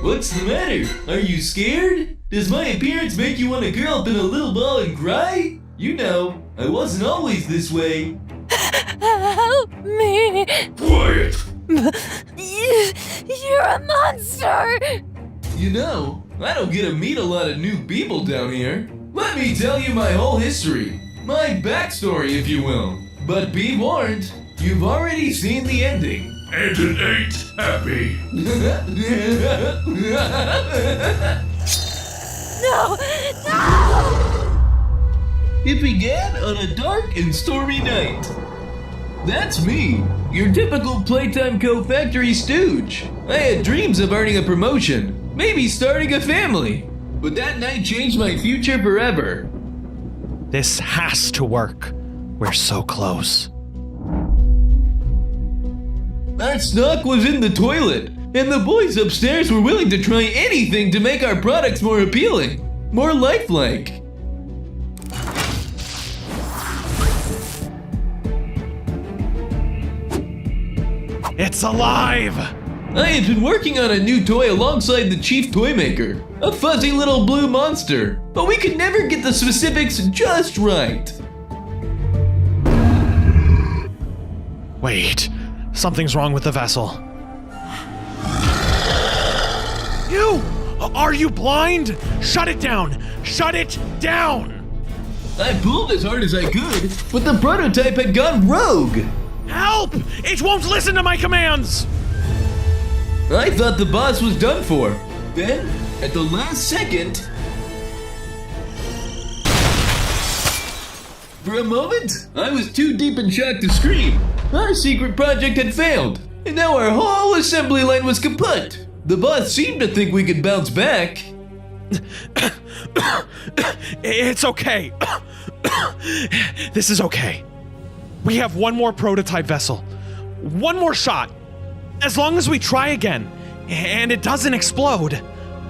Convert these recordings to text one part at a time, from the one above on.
What's the matter? Are you scared? Does my appearance make you want to curl up in a little ball and cry? You know, I wasn't always this way. Help me! Quiet! You're a monster! You know, I don't get to meet a lot of new people down here. Let me tell you my whole history. My backstory, if you will. But be warned, you've already seen the ending. And it ain't happy. No! No! It began on a dark and stormy night. That's me, your typical Playtime Co factory stooge. I had dreams of earning a promotion, maybe starting a family. But that night changed my future forever. This has to work. We're so close. Our stock was in the toilet, and the boys upstairs were willing to try anything to make our products more appealing, more lifelike. It's alive! I had been working on a new toy alongside the chief toy maker, a fuzzy little blue monster, but we could never get the specifics just right. Wait, something's wrong with the vessel. You! Are you blind? Shut it down! Shut it down! I pulled as hard as I could, but the prototype had gone rogue. Help! It won't listen to my commands! I thought the boss was done for. Then, at the last second, for a moment, I was too deep in shock to scream. Our secret project had failed, and now our whole assembly line was kaput. The boss seemed to think we could bounce back. It's okay. This is okay. We have one more prototype vessel. One more shot. As long as we try again, and it doesn't explode.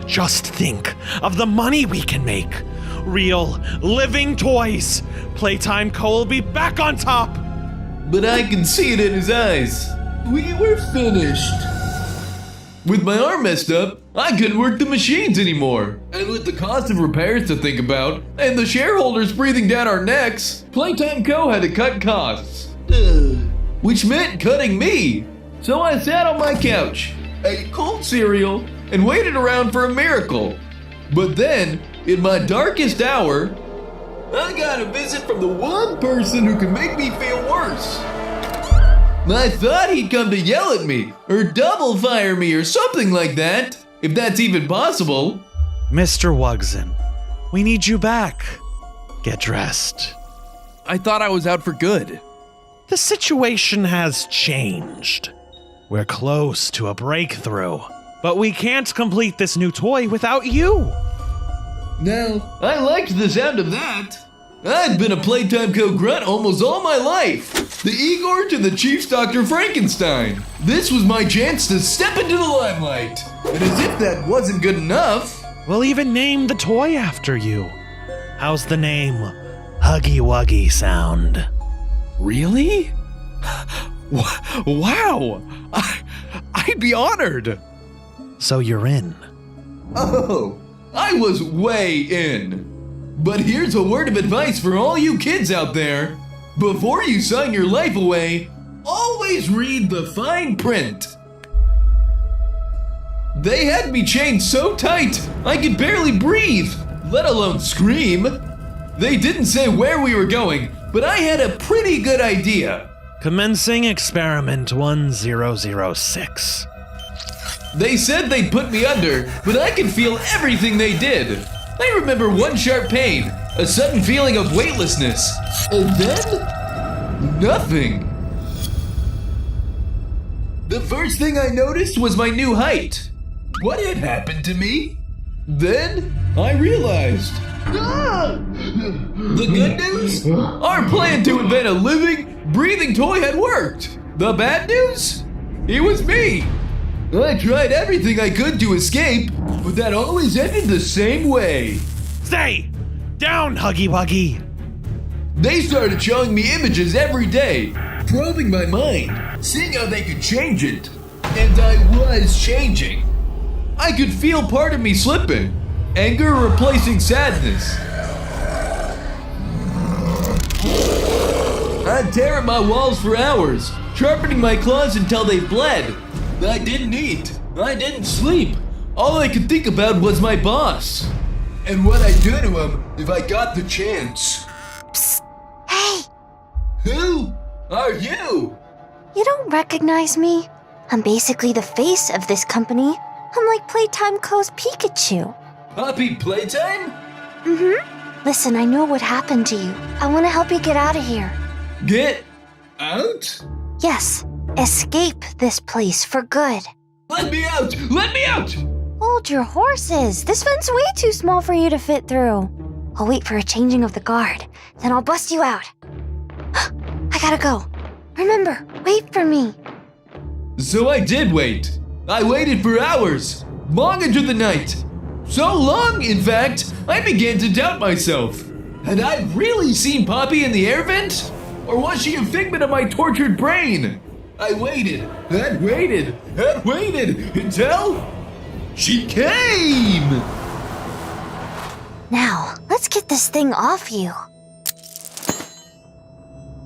Just think of the money we can make. Real, living toys. Playtime Co. will be back on top. But I can see it in his eyes. We were finished. With my arm messed up, I couldn't work the machines anymore. And with the cost of repairs to think about, and the shareholders breathing down our necks, Playtime Co. had to cut costs. Which meant cutting me. So I sat on my couch, ate cold cereal, and waited around for a miracle. But then, in my darkest hour, I got a visit from the one person who could make me feel worse. I thought he'd come to yell at me, or double fire me, or something like that, if that's even possible. Mr. Wugson, we need you back. Get dressed. I thought I was out for good. The situation has changed. We're close to a breakthrough, but we can't complete this new toy without you. Now, I liked the sound of that. I'd been a Playtime Co grunt almost all my life. The Igor to the Chief's Dr. Frankenstein. This was my chance to step into the limelight. And as if that wasn't good enough, We'll even name the toy after you. How's the name Huggy Wuggy sound? Really? Wow! I'd be honored! So you're in. oh, I was way in. But here's a word of advice for all you kids out there. Before you sign your life away, always read the fine print. They had me chained so tight, I could barely breathe, let alone scream. They didn't say where we were going, but I had a pretty good idea. Commencing experiment 1006. They said they'd put me under, but I could feel everything they did. I remember one sharp pain, a sudden feeling of weightlessness, and then nothing. The first thing I noticed was my new height. What had happened to me? Then I realized. The good news? Our plan to invent a living, breathing toy had worked. The bad news? It was me. I tried everything I could to escape, but that always ended the same way. Stay! Down, Huggy Wuggy! They started showing me images every day, probing my mind, seeing how they could change it. And I was changing. I could feel part of me slipping. Anger replacing sadness. I'd tear at my walls for hours, sharpening my claws until they bled. I didn't eat. I didn't sleep. All I could think about was my boss. And what I'd do to him if I got the chance. Psst. Hey, Who are you? you don't recognize me? I'm basically the face of this company. I'm like Playtime Co's Pikachu. Poppy Playtime? Listen, I know what happened to you. I want to help you get out of here. Get out? Yes, escape this place for good. Let me out! Let me out! Hold your horses. This vent's way too small for you to fit through. I'll wait for a changing of the guard. Then I'll bust you out. I gotta go. Remember, wait for me. So I did wait. I waited for hours, long into the night. So long, in fact, I began to doubt myself. Had I really seen Poppy in the air vent? Or was she a figment of my tortured brain? I waited, and waited, and waited until she came! Now, let's get this thing off you.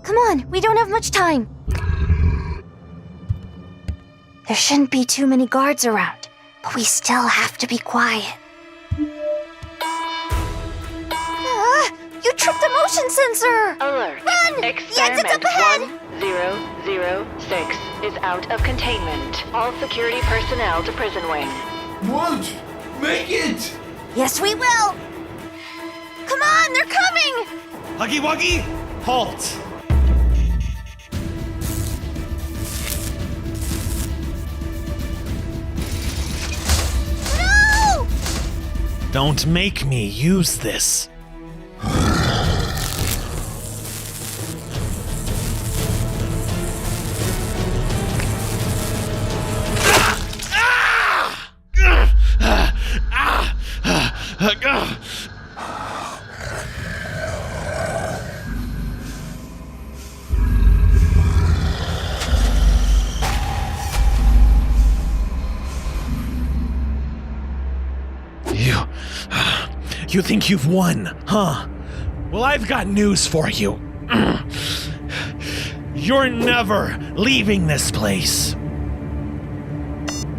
Come on, we don't have much time. There shouldn't be too many guards around, but we still have to be quiet. You tripped the motion sensor! Alert. Run! The exit's up Experiment ahead! 1006 is out of containment. All security personnel to prison wing. Won't make it! Yes, we will! Come on, they're coming! Huggy Wuggy, halt! No! Don't make me use this. You think you've won, huh? Well, I've got news for you. You're never leaving this place.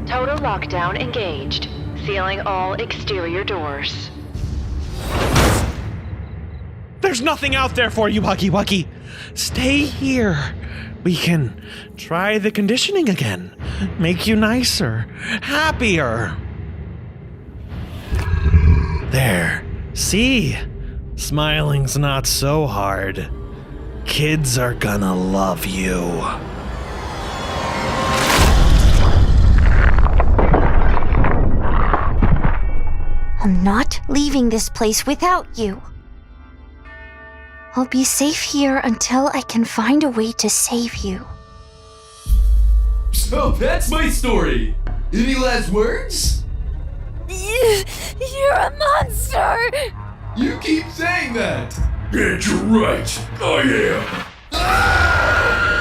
Total lockdown engaged. Sealing all exterior doors. There's nothing out there for you, Huggy Wuggy. Stay here. We can try the conditioning again. Make you nicer, happier. There. See? Smiling's not so hard. Kids are gonna love you. I'm not leaving this place without you. I'll be safe here until I can find a way to save you. So that's my story. Any last words? You're a monster! You keep saying that. Get you right. I am. Ah!